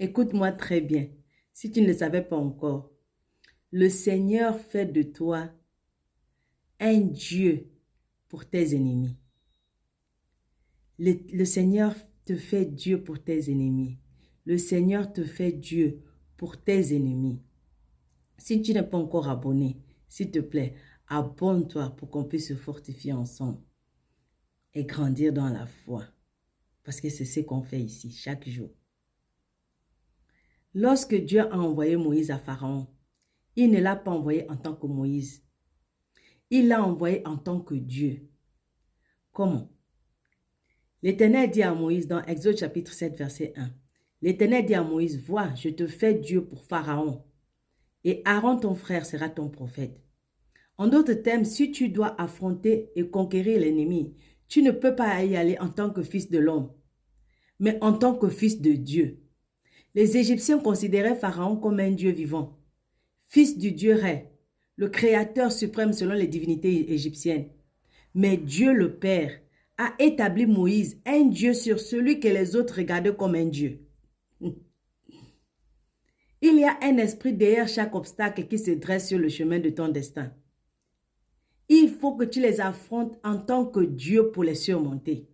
Écoute-moi très bien. Si tu ne le savais pas encore, le Seigneur fait de toi un Dieu pour tes ennemis. Le Seigneur te fait Dieu pour tes ennemis. Le Seigneur te fait Dieu pour tes ennemis. Si tu n'es pas encore abonné, s'il te plaît, abonne-toi pour qu'on puisse se fortifier ensemble et grandir dans la foi. Parce que c'est ce qu'on fait ici, chaque jour. Lorsque Dieu a envoyé Moïse à Pharaon, il ne l'a pas envoyé en tant que Moïse. Il l'a envoyé en tant que Dieu. Comment? L'Éternel dit à Moïse dans Exode chapitre 7, verset 1. L'Éternel dit à Moïse, vois, je te fais Dieu pour Pharaon, et Aaron ton frère sera ton prophète. En d'autres termes, si tu dois affronter et conquérir l'ennemi, tu ne peux pas y aller en tant que fils de l'homme, mais en tant que fils de Dieu. Les Égyptiens considéraient Pharaon comme un Dieu vivant, fils du Dieu Ré, le créateur suprême selon les divinités égyptiennes. Mais Dieu le Père a établi Moïse un Dieu sur celui que les autres regardaient comme un Dieu. Il y a un esprit derrière chaque obstacle qui se dresse sur le chemin de ton destin. Il faut que tu les affrontes en tant que Dieu pour les surmonter.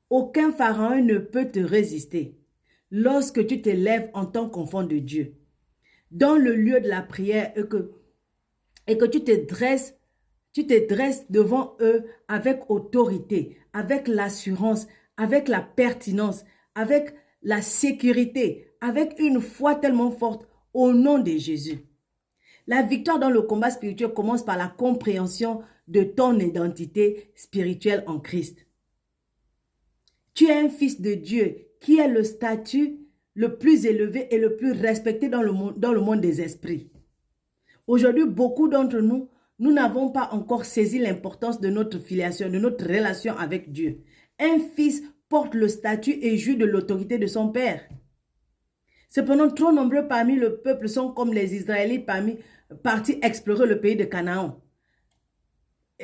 Aucun pharaon ne peut te résister lorsque tu te lèves en tant qu'enfant de Dieu. Dans le lieu de la prière et que tu te dresses devant eux avec autorité, avec l'assurance, avec la pertinence, avec la sécurité, avec une foi tellement forte au nom de Jésus. La victoire dans le combat spirituel commence par la compréhension de ton identité spirituelle en Christ. Tu es un fils de Dieu qui est le statut le plus élevé et le plus respecté dans le monde des esprits. Aujourd'hui, beaucoup d'entre nous, nous n'avons pas encore saisi l'importance de notre filiation, de notre relation avec Dieu. Un fils porte le statut et jouit de l'autorité de son père. Cependant, trop nombreux parmi le peuple sont comme les Israélites partis explorer le pays de Canaan.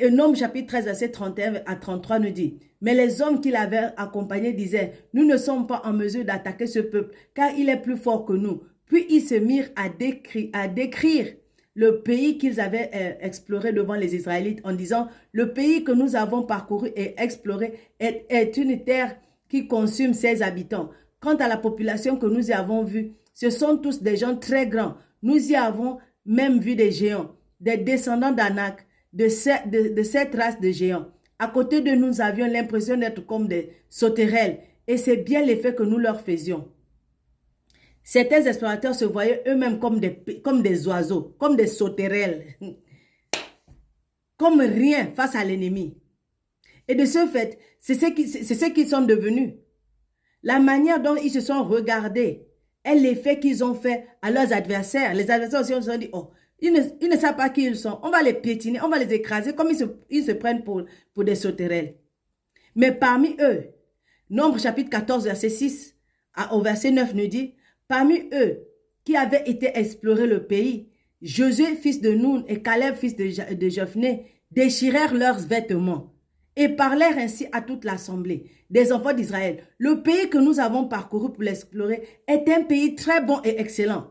Et Nombre chapitre 13, verset 31 à 33 nous dit, « Mais les hommes qui l'avaient accompagné disaient, « Nous ne sommes pas en mesure d'attaquer ce peuple, car il est plus fort que nous. » Puis ils se mirent à décrire le pays qu'ils avaient exploré devant les Israélites en disant, « Le pays que nous avons parcouru et exploré est une terre qui consume ses habitants. Quant à la population que nous y avons vue, ce sont tous des gens très grands. Nous y avons même vu des géants, des descendants d'Anak, de cette race de géants. À côté de nous, nous avions l'impression d'être comme des sauterelles, et c'est bien l'effet que nous leur faisions. » Certains explorateurs se voyaient eux-mêmes comme des oiseaux, comme des sauterelles, comme rien face à l'ennemi. Et de ce fait, c'est ce qu'ils sont devenus. La manière dont ils se sont regardés est l'effet qu'ils ont fait à leurs adversaires. Les adversaires aussi se sont dit, oh, ils ne savent pas qui ils sont. On va les piétiner, on va les écraser comme ils se prennent pour des sauterelles. Mais parmi eux, Nombre chapitre 14, verset 6 au verset 9 nous dit, parmi eux qui avaient été explorer le pays, Josué, fils de Nun, et Caleb, fils de Jephné, déchirèrent leurs vêtements et parlèrent ainsi à toute l'assemblée des enfants d'Israël. Le pays que nous avons parcouru pour l'explorer est un pays très bon et excellent.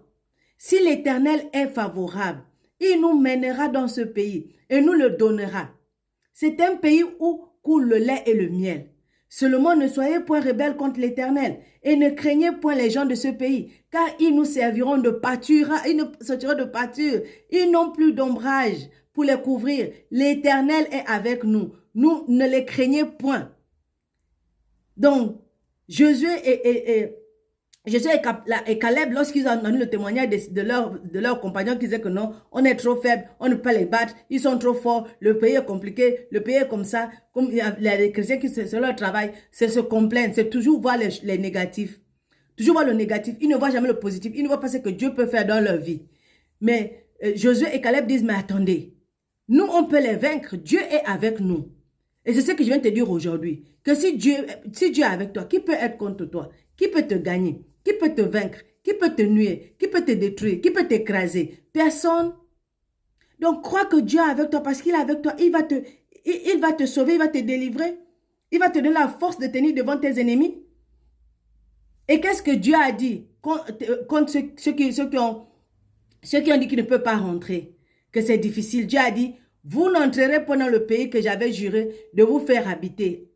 Si l'Éternel est favorable, il nous mènera dans ce pays et nous le donnera. C'est un pays où coule le lait et le miel. Seulement ne soyez point rebelles contre l'Éternel et ne craignez point les gens de ce pays, car ils nous serviront de pâture, ils nous sortiront de pâture. Ils n'ont plus d'ombrage pour les couvrir. L'Éternel est avec nous. Nous ne les craignez point. Donc, Josué et Caleb, lorsqu'ils ont entendu le témoignage de leurs compagnons qui disaient que non, on est trop faible, on ne peut pas les battre, ils sont trop forts, le pays est compliqué, le pays est comme ça, comme il y a les chrétiens qui c'est leur travail, c'est se complaindre, c'est toujours voir les négatifs. Toujours voir le négatif, ils ne voient jamais le positif, ils ne voient pas ce que Dieu peut faire dans leur vie. Mais Josué et Caleb disent, mais attendez, nous on peut les vaincre, Dieu est avec nous. Et c'est ce que je viens de te dire aujourd'hui, que si Dieu est avec toi, qui peut être contre toi? Qui peut te gagner? Qui peut te vaincre? Qui peut te nuire? Qui peut te détruire? Qui peut t'écraser? Personne. Donc, crois que Dieu est avec toi parce qu'il est avec toi. Il va te sauver, il va te délivrer. Il va te donner la force de tenir devant tes ennemis. Et qu'est-ce que Dieu a dit contre ceux qui ont dit qu'ils ne peuvent pas rentrer, que c'est difficile. Dieu a dit, vous n'entrerez pas dans le pays que j'avais juré de vous faire habiter,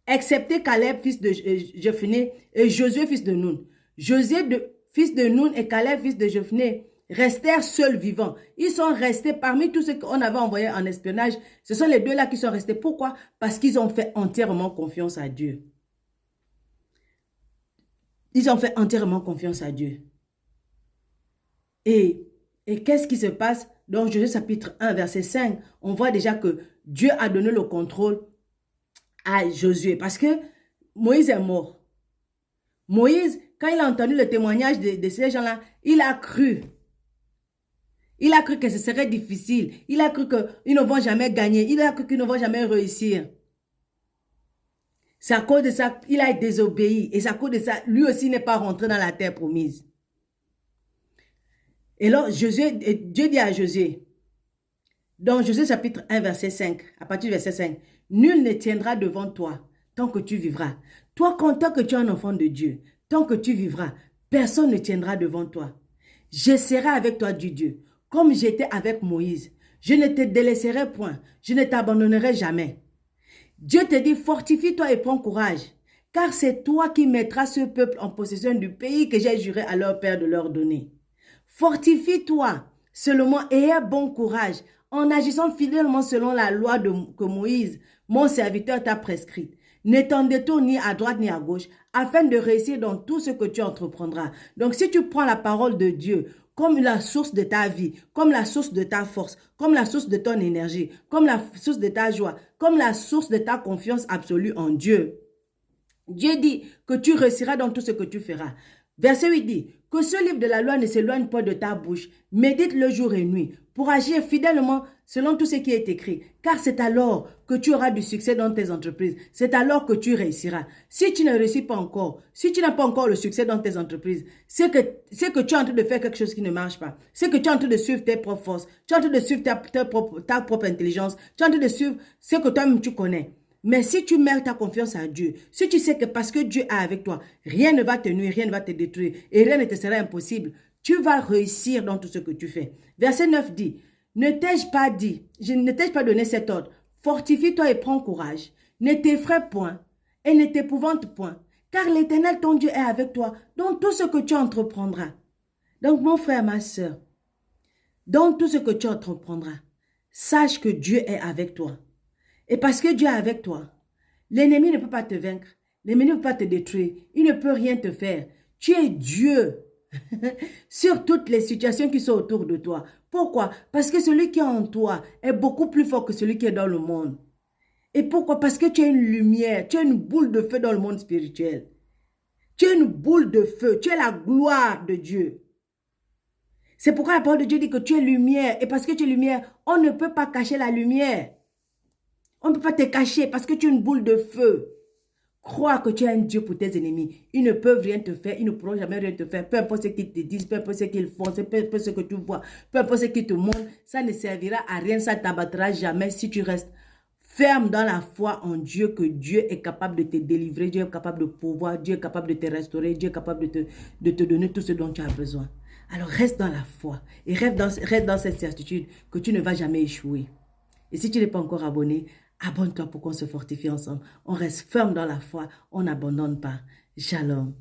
excepté Caleb, fils de Jephné, et Josué, fils de Nun. Fils de Nun et Caleb, fils de Jephné, restèrent seuls vivants. Ils sont restés parmi tous ceux qu'on avait envoyés en espionnage. Ce sont les deux-là qui sont restés. Pourquoi? Parce qu'ils ont fait entièrement confiance à Dieu. Ils ont fait entièrement confiance à Dieu. Et qu'est-ce qui se passe? Dans Josué chapitre 1, verset 5, on voit déjà que Dieu a donné le contrôle à Josué. Parce que Moïse est mort. Moïse, quand il a entendu le témoignage de ces gens-là, il a cru. Il a cru que ce serait difficile. Il a cru qu'ils ne vont jamais gagner. Il a cru qu'ils ne vont jamais réussir. C'est à cause de ça qu'il a désobéi. Et c'est à cause de ça, lui aussi n'est pas rentré dans la terre promise. Et là, Dieu dit à Josué, dans Josué chapitre 1, verset 5, à partir du verset 5, « Nul ne tiendra devant toi tant que tu vivras. Toi, tant que tu es un enfant de Dieu, tant que tu vivras, personne ne tiendra devant toi. Je serai avec toi, du Dieu, comme j'étais avec Moïse. Je ne te délaisserai point, je ne t'abandonnerai jamais. » Dieu te dit, fortifie-toi et prends courage, car c'est toi qui mettras ce peuple en possession du pays que j'ai juré à leur père de leur donner. Fortifie-toi seulement et aie bon courage en agissant fidèlement selon la loi que Moïse, mon serviteur, t'a prescrite. Ne t'en détourne ni à droite ni à gauche, afin de réussir dans tout ce que tu entreprendras. Donc si tu prends la parole de Dieu comme la source de ta vie, comme la source de ta force, comme la source de ton énergie, comme la source de ta joie, comme la source de ta confiance absolue en Dieu, Dieu dit que tu réussiras dans tout ce que tu feras. Verset 8 dit que ce livre de la loi ne s'éloigne pas de ta bouche. Médite-le jour et nuit pour agir fidèlement selon tout ce qui est écrit. Car c'est alors que tu auras du succès dans tes entreprises. C'est alors que tu réussiras. Si tu ne réussis pas encore, si tu n'as pas encore le succès dans tes entreprises, c'est que tu es en train de faire quelque chose qui ne marche pas. C'est que tu es en train de suivre tes propres forces. Tu es en train de suivre ta propre intelligence. Tu es en train de suivre ce que toi-même tu connais. Mais si tu mets ta confiance à Dieu, si tu sais que parce que Dieu est avec toi, rien ne va te nuire, rien ne va te détruire et rien ne te sera impossible, tu vas réussir dans tout ce que tu fais. Verset 9 dit, ne t'ai-je pas donné cet ordre, fortifie-toi et prends courage, ne t'effraie point et ne t'épouvante point, car l'Éternel ton Dieu est avec toi dans tout ce que tu entreprendras. Donc mon frère, ma soeur, dans tout ce que tu entreprendras, sache que Dieu est avec toi. Et parce que Dieu est avec toi, l'ennemi ne peut pas te vaincre. L'ennemi ne peut pas te détruire. Il ne peut rien te faire. Tu es Dieu sur toutes les situations qui sont autour de toi. Pourquoi? Parce que celui qui est en toi est beaucoup plus fort que celui qui est dans le monde. Et pourquoi? Parce que tu es une lumière, tu es une boule de feu dans le monde spirituel. Tu es une boule de feu, tu es la gloire de Dieu. C'est pourquoi la parole de Dieu dit que tu es lumière. Et parce que tu es lumière, on ne peut pas cacher la lumière. On ne peut pas te cacher parce que tu es une boule de feu. Crois que tu es un Dieu pour tes ennemis. Ils ne peuvent rien te faire. Ils ne pourront jamais rien te faire. Peu importe ce qu'ils te disent, peu importe ce qu'ils font, peu importe ce que tu vois, peu importe ce qu'ils te montrent, ça ne servira à rien. Ça ne t'abattra jamais si tu restes ferme dans la foi en Dieu, que Dieu est capable de te délivrer, Dieu est capable de pouvoir, Dieu est capable de te restaurer, Dieu est capable de te donner tout ce dont tu as besoin. Alors reste dans la foi et reste dans cette certitude que tu ne vas jamais échouer. Et si tu n'es pas encore abonné, abonne-toi pour qu'on se fortifie ensemble. On reste ferme dans la foi, on n'abandonne pas. Shalom.